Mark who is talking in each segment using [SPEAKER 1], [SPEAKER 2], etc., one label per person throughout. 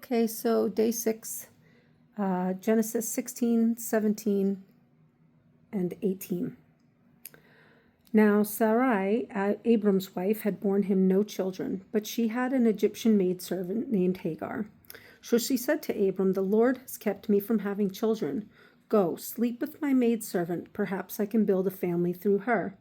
[SPEAKER 1] Okay, so day 6, Genesis 16, 17, and 18. Now Sarai, Abram's wife, had borne him no children, but she had an Egyptian maidservant named Hagar. So she said to Abram, "The Lord has kept me from having children. Go, sleep with my maidservant. Perhaps I can build a family through her."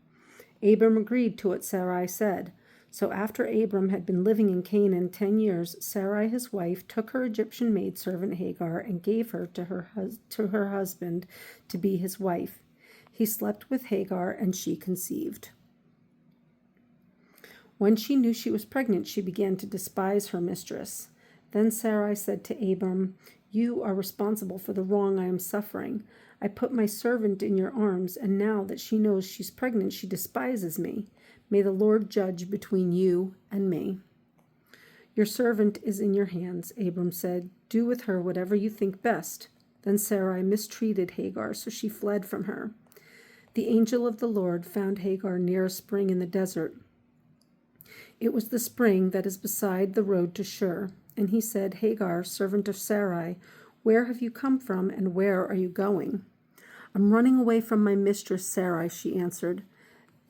[SPEAKER 1] Abram agreed to what Sarai said. So after Abram had been living in Canaan 10 years, Sarai his wife took her Egyptian maidservant Hagar and gave her to her husband to be his wife. He slept with Hagar and she conceived. When she knew she was pregnant, she began to despise her mistress. Then Sarai said to Abram, "You are responsible for the wrong I am suffering. I put my servant in your arms, and now that she knows she's pregnant, she despises me. May the Lord judge between you and me." "Your servant is in your hands," Abram said. "Do with her whatever you think best." Then Sarai mistreated Hagar, so she fled from her. The angel of the Lord found Hagar near a spring in the desert. It was the spring that is beside the road to Shur. And he said, "Hagar, servant of Sarai, where have you come from and where are you going?" "I'm running away from my mistress Sarai," she answered.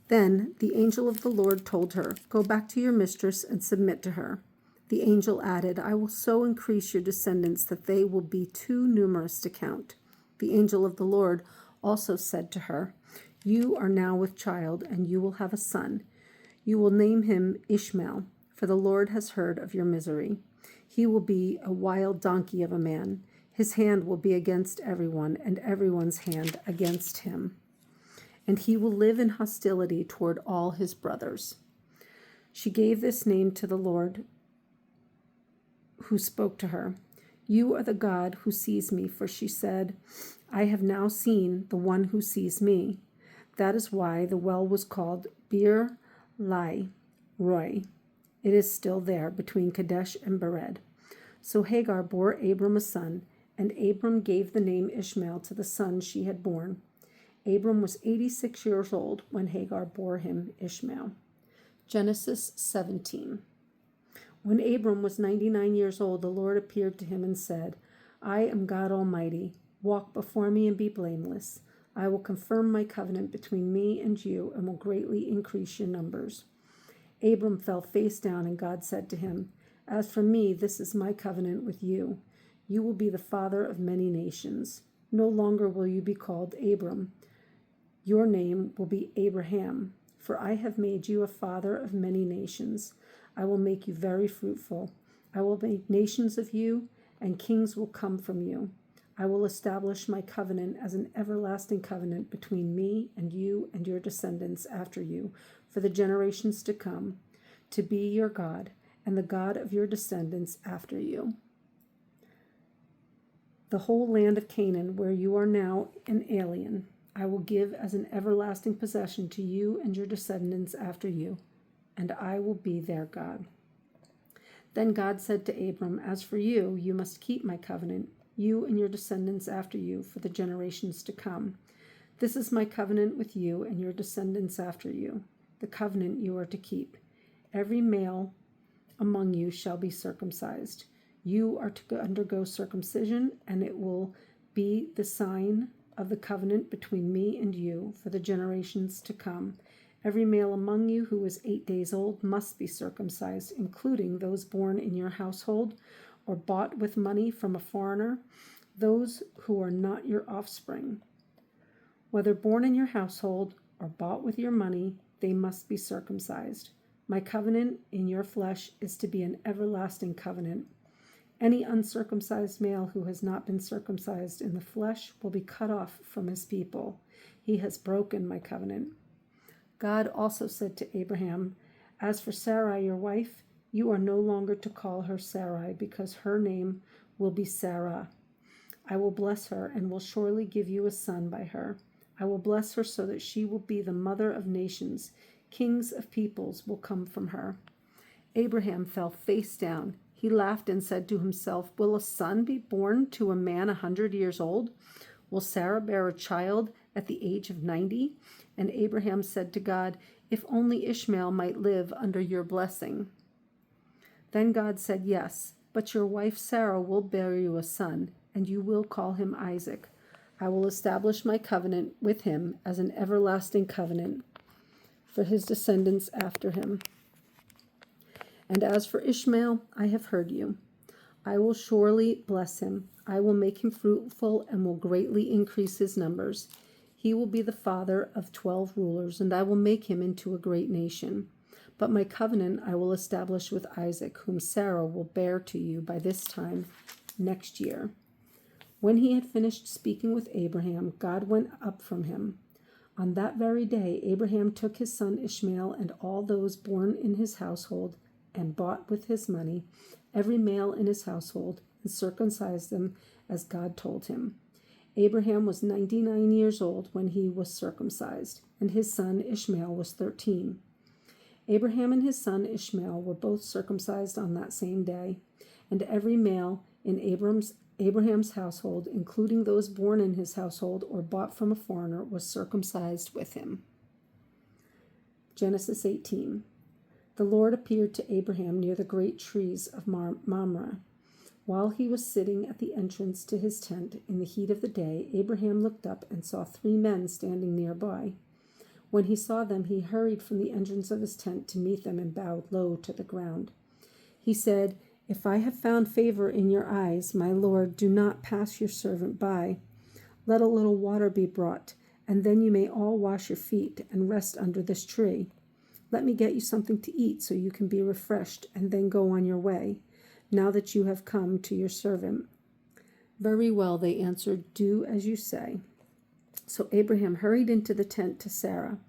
[SPEAKER 1] Then the angel of the Lord told her, "Go back to your mistress and submit to her." The angel added, "I will so increase your descendants that they will be too numerous to count." The angel of the Lord also said to her, "You are now with child, and you will have a son. You will name him Ishmael, for the Lord has heard of your misery. He will be a wild donkey of a man. His hand will be against everyone, and everyone's hand against him. And he will live in hostility toward all his brothers." She gave this name to the Lord who spoke to her. "You are the God who sees me," for she said, "I have now seen the one who sees me." That is why the well was called Bir Lai Roi. It is still there between Kadesh and Bered. So Hagar bore Abram a son, and Abram gave the name Ishmael to the son she had born. Abram was 86 years old when Hagar bore him Ishmael. Genesis 17. When Abram was 99 years old, the Lord appeared to him and said, "I am God Almighty. Walk before me and be blameless. I will confirm my covenant between me and you and will greatly increase your numbers." Abram fell face down, and God said to him, "As for me, this is my covenant with you. You will be the father of many nations. No longer will you be called Abram. Your name will be Abraham, for I have made you a father of many nations. I will make you very fruitful. I will make nations of you, and kings will come from you. I will establish my covenant as an everlasting covenant between me and you and your descendants after you, for the generations to come, to be your God and the God of your descendants after you. The whole land of Canaan, where you are now an alien, I will give as an everlasting possession to you and your descendants after you, and I will be their God." Then God said to Abram, "As for you, you must keep my covenant, you and your descendants after you, for the generations to come. This is my covenant with you and your descendants after you, the covenant you are to keep. Every male among you shall be circumcised. You are to undergo circumcision, and it will be the sign of the covenant between me and you for the generations to come. Every male among you who is 8 days old must be circumcised, including those born in your household or bought with money from a foreigner, those who are not your offspring. Whether born in your household or bought with your money, they must be circumcised. My covenant in your flesh is to be an everlasting covenant. Any uncircumcised male who has not been circumcised in the flesh will be cut off from his people. He has broken my covenant." God also said to Abraham, "As for Sarai, your wife, you are no longer to call her Sarai, because her name will be Sarah. I will bless her and will surely give you a son by her. I will bless her so that she will be the mother of nations. Kings of peoples will come from her." Abraham fell face down. He laughed and said to himself, "Will a son be born to a man 100 years old? Will Sarah bear a child at the age of 90? And Abraham said to God, "If only Ishmael might live under your blessing." Then God said, "Yes, But your wife Sarah will bear you a son, and you will call him Isaac. I will establish my covenant with him as an everlasting covenant for his descendants after him. And as for Ishmael, I have heard you. I will surely bless him. I will make him fruitful and will greatly increase his numbers. He will be the father of 12 rulers, and I will make him into a great nation. But my covenant I will establish with Isaac, whom Sarah will bear to you by this time next year. When he had finished speaking with Abraham, God went up from him. On that very day, Abraham took his son Ishmael and all those born in his household and bought with his money every male in his household and circumcised them as God told him. Abraham was 99 years old when he was circumcised, and his son Ishmael was 13. Abraham and his son Ishmael were both circumcised on that same day, and every male in Abraham's household, including those born in his household or bought from a foreigner, was circumcised with him. Genesis 18. The Lord appeared to Abraham near the great trees of Mamre. While he was sitting at the entrance to his tent in the heat of the day, Abraham looked up and saw 3 men standing nearby. When he saw them, he hurried from the entrance of his tent to meet them and bowed low to the ground. He said, "If I have found favor in your eyes, my Lord, do not pass your servant by. Let a little water be brought, and then you may all wash your feet and rest under this tree. Let me get you something to eat so you can be refreshed and then go on your way, now that you have come to your servant." "Very well," they answered, "do as you say." So Abraham hurried into the tent to Sarah.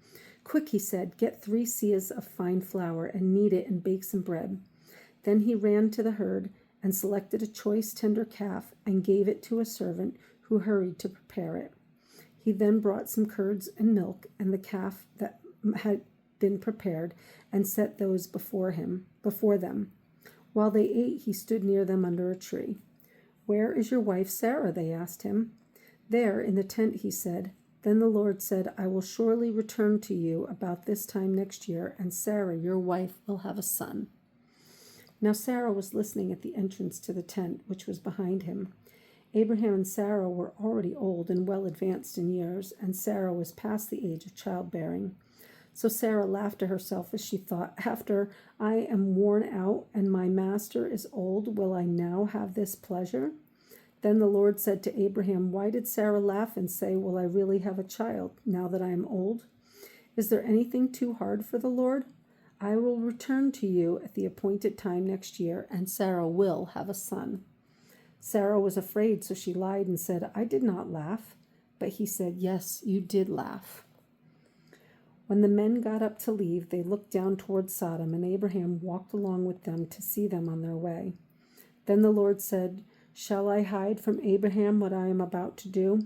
[SPEAKER 1] "Quick," he said, "get 3 seahs of fine flour and knead it and bake some bread." Then he ran to the herd and selected a choice tender calf and gave it to a servant who hurried to prepare it. He then brought some curds and milk and the calf that had been prepared and set those before them. While they ate, he stood near them under a tree. "Where is your wife Sarah?" they asked him. "There, in the tent," he said. Then the Lord said, "I will surely return to you about this time next year, and Sarah, your wife, will have a son." Now Sarah was listening at the entrance to the tent, which was behind him. Abraham and Sarah were already old and well advanced in years, and Sarah was past the age of childbearing. So Sarah laughed to herself as she thought, "After I am worn out and my master is old, will I now have this pleasure?" Then the Lord said to Abraham, "Why did Sarah laugh and say, 'Will I really have a child now that I am old?' Is there anything too hard for the Lord? I will return to you at the appointed time next year, and Sarah will have a son." Sarah was afraid, so she lied and said, "I did not laugh." But he said, "Yes, you did laugh." When the men got up to leave, they looked down toward Sodom, and Abraham walked along with them to see them on their way. Then the Lord said, "Shall I hide from Abraham what I am about to do?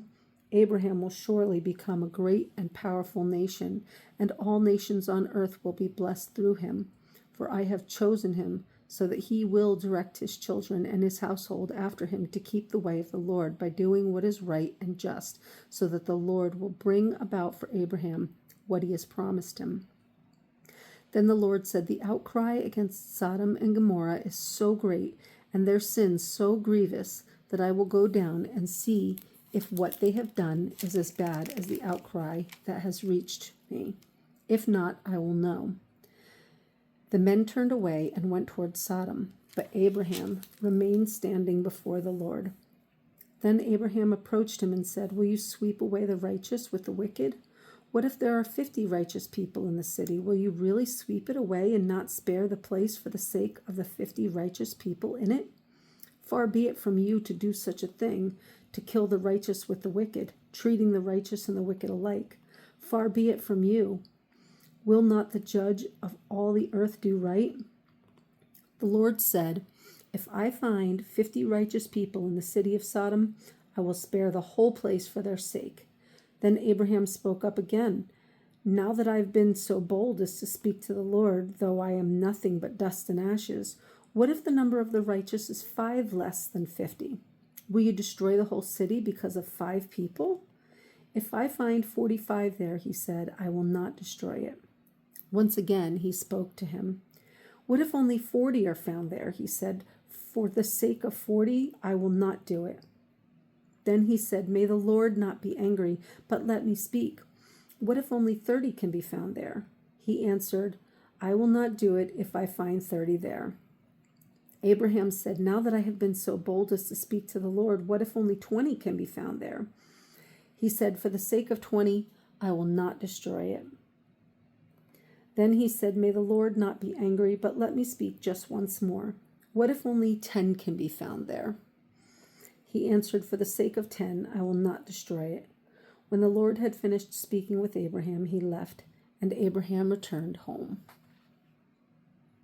[SPEAKER 1] Abraham will surely become a great and powerful nation, and all nations on earth will be blessed through him. For I have chosen him, so that he will direct his children and his household after him to keep the way of the Lord by doing what is right and just, so that the Lord will bring about for Abraham what he has promised him." Then the Lord said, "The outcry against Sodom and Gomorrah is so great, and their sins so grievous, that I will go down and see if what they have done is as bad as the outcry that has reached me. If not, I will know." The men turned away and went toward Sodom, but Abraham remained standing before the Lord. Then Abraham approached him and said, "Will you sweep away the righteous with the wicked? What if there are 50 righteous people in the city? Will you really sweep it away and not spare the place for the sake of the 50 righteous people in it? Far be it from you to do such a thing, to kill the righteous with the wicked, treating the righteous and the wicked alike. Far be it from you. Will not the judge of all the earth do right?" The Lord said, "If I find 50 righteous people in the city of Sodom, I will spare the whole place for their sake." Then Abraham spoke up again, "Now that I've been so bold as to speak to the Lord, though I am nothing but dust and ashes, what if the number of the righteous is 5 less than 50? Will you destroy the whole city because of 5 people? If I find 45 there," he said, "I will not destroy it." Once again he spoke to him. What if only 40 are found there? He said. For the sake of 40, I will not do it. Then he said, May the Lord not be angry, but let me speak. What if only 30 can be found there? He answered, I will not do it if I find 30 there. Abraham said, Now that I have been so bold as to speak to the Lord, what if only 20 can be found there? He said, For the sake of 20, I will not destroy it. Then he said, May the Lord not be angry, but let me speak just once more. What if only 10 can be found there? He answered, For the sake of 10, I will not destroy it. When the Lord had finished speaking with Abraham, he left, and Abraham returned home.